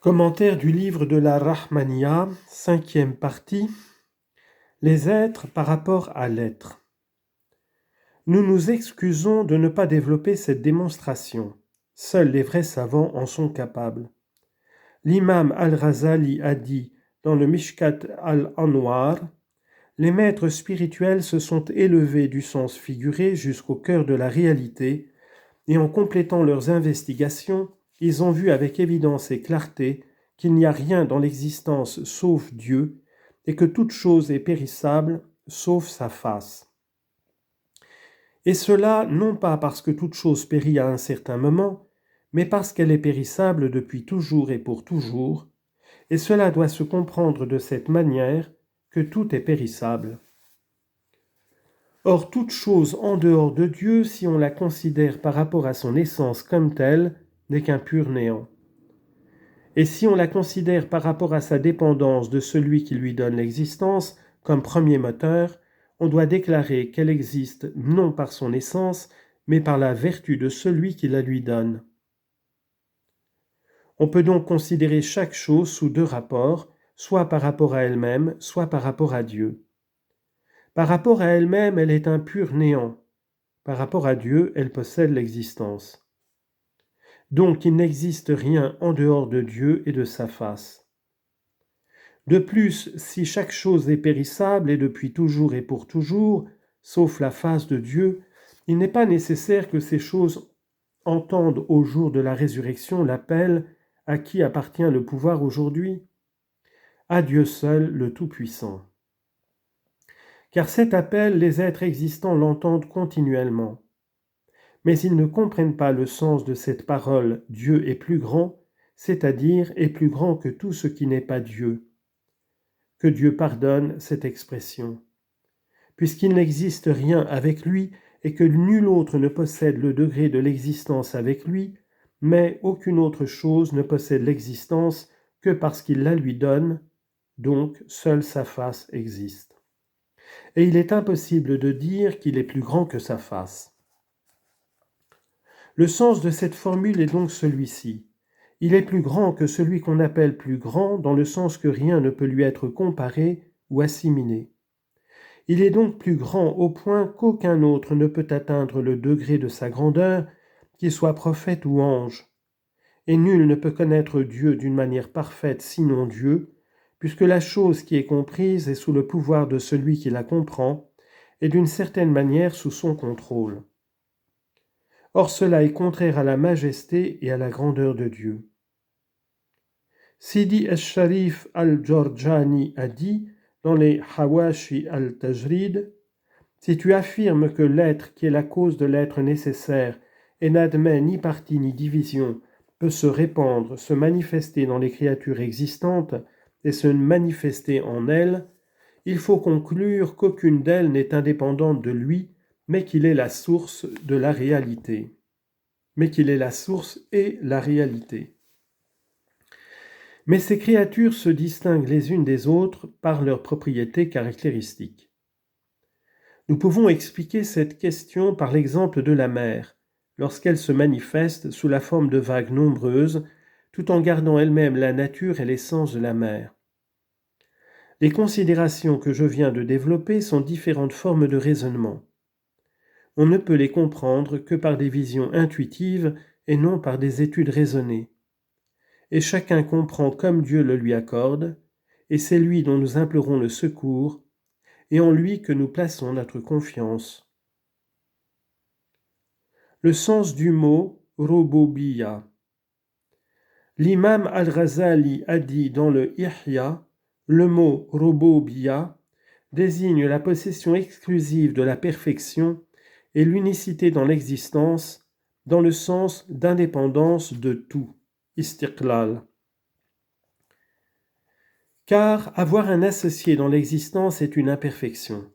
Commentaire du livre de la Rahmaniya, 5e partie, les êtres par rapport à l'être. Nous nous excusons de ne pas développer cette démonstration. Seuls les vrais savants en sont capables. L'imam al-Razali a dit dans le Mishkat al-Anwar, les maîtres spirituels se sont élevés du sens figuré jusqu'au cœur de la réalité, et en complétant leurs investigations, ils ont vu avec évidence et clarté qu'il n'y a rien dans l'existence sauf Dieu, et que toute chose est périssable sauf sa face. Et cela non pas parce que toute chose périt à un certain moment, mais parce qu'elle est périssable depuis toujours et pour toujours, et cela doit se comprendre de cette manière que tout est périssable. Or, toute chose en dehors de Dieu, si on la considère par rapport à son essence comme telle, n'est qu'un pur néant. Et si on la considère par rapport à sa dépendance de celui qui lui donne l'existence, comme premier moteur, on doit déclarer qu'elle existe non par son essence, mais par la vertu de celui qui la lui donne. On peut donc considérer chaque chose sous deux rapports, soit par rapport à elle-même, soit par rapport à Dieu. Par rapport à elle-même, elle est un pur néant. Par rapport à Dieu, elle possède l'existence. Donc il n'existe rien en dehors de Dieu et de sa face. De plus, si chaque chose est périssable et depuis toujours et pour toujours, sauf la face de Dieu, il n'est pas nécessaire que ces choses entendent au jour de la résurrection l'appel à qui appartient le pouvoir aujourd'hui, à Dieu seul le Tout-Puissant. Car cet appel, les êtres existants l'entendent continuellement. Mais ils ne comprennent pas le sens de cette parole « Dieu est plus grand », c'est-à-dire est plus grand que tout ce qui n'est pas Dieu. Que Dieu pardonne cette expression. Puisqu'il n'existe rien avec lui et que nul autre ne possède le degré de l'existence avec lui, mais aucune autre chose ne possède l'existence que parce qu'il la lui donne, donc seule sa face existe. Et il est impossible de dire qu'il est plus grand que sa face. Le sens de cette formule est donc celui-ci. Il est plus grand que celui qu'on appelle plus grand dans le sens que rien ne peut lui être comparé ou assimilé. Il est donc plus grand au point qu'aucun autre ne peut atteindre le degré de sa grandeur, qu'il soit prophète ou ange. Et nul ne peut connaître Dieu d'une manière parfaite sinon Dieu, puisque la chose qui est comprise est sous le pouvoir de celui qui la comprend, et d'une certaine manière sous son contrôle. Or cela est contraire à la majesté et à la grandeur de Dieu. Sidi al-Sharif al-Jorjani a dit dans les Hawashi al-Tajrid, si tu affirmes que l'être qui est la cause de l'être nécessaire et n'admet ni partie ni division peut se répandre, se manifester dans les créatures existantes et se manifester en elles, il faut conclure qu'aucune d'elles n'est indépendante de lui, mais qu'il est la source de la réalité. Mais qu'il est la source et la réalité. Mais ces créatures se distinguent les unes des autres par leurs propriétés caractéristiques. Nous pouvons expliquer cette question par l'exemple de la mer, lorsqu'elle se manifeste sous la forme de vagues nombreuses, tout en gardant elle-même la nature et l'essence de la mer. Les considérations que je viens de développer sont différentes formes de raisonnement. On ne peut les comprendre que par des visions intuitives et non par des études raisonnées. Et chacun comprend comme Dieu le lui accorde, et c'est lui dont nous implorons le secours, et en lui que nous plaçons notre confiance. Le sens du mot « Rububiya ». L'imam al-Razali a dit dans le Ihya, le mot « Rububiya » désigne la possession exclusive de la perfection et l'unicité dans l'existence, dans le sens d'indépendance de tout, istiqlal. Car avoir un associé dans l'existence est une imperfection.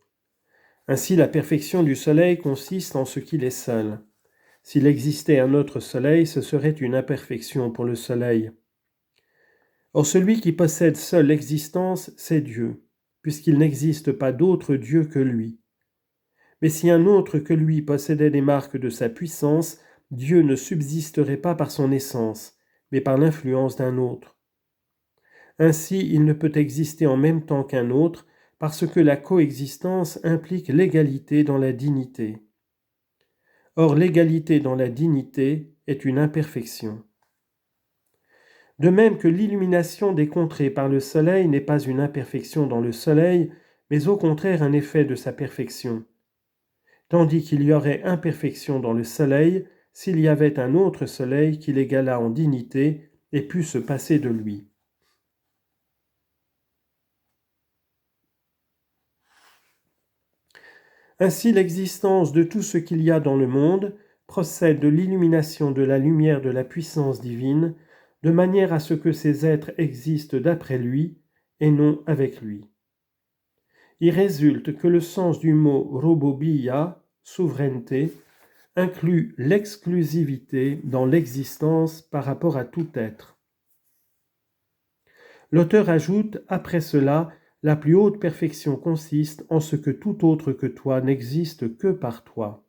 Ainsi, la perfection du soleil consiste en ce qu'il est seul. S'il existait un autre soleil, ce serait une imperfection pour le soleil. Or, celui qui possède seul l'existence, c'est Dieu, puisqu'il n'existe pas d'autre Dieu que lui. Mais si un autre que lui possédait des marques de sa puissance, Dieu ne subsisterait pas par son essence, mais par l'influence d'un autre. Ainsi, il ne peut exister en même temps qu'un autre, parce que la coexistence implique l'égalité dans la dignité. Or, l'égalité dans la dignité est une imperfection. De même que l'illumination des contrées par le soleil n'est pas une imperfection dans le soleil, mais au contraire un effet de sa perfection. Tandis qu'il y aurait imperfection dans le soleil s'il y avait un autre soleil qui l'égalât en dignité et pût se passer de lui. Ainsi, l'existence de tout ce qu'il y a dans le monde procède de l'illumination de la lumière de la puissance divine, de manière à ce que ces êtres existent d'après lui et non avec lui. Il résulte que le sens du mot robobia, souveraineté, inclut l'exclusivité dans l'existence par rapport à tout être. L'auteur ajoute, après cela, la plus haute perfection consiste en ce que tout autre que toi n'existe que par toi.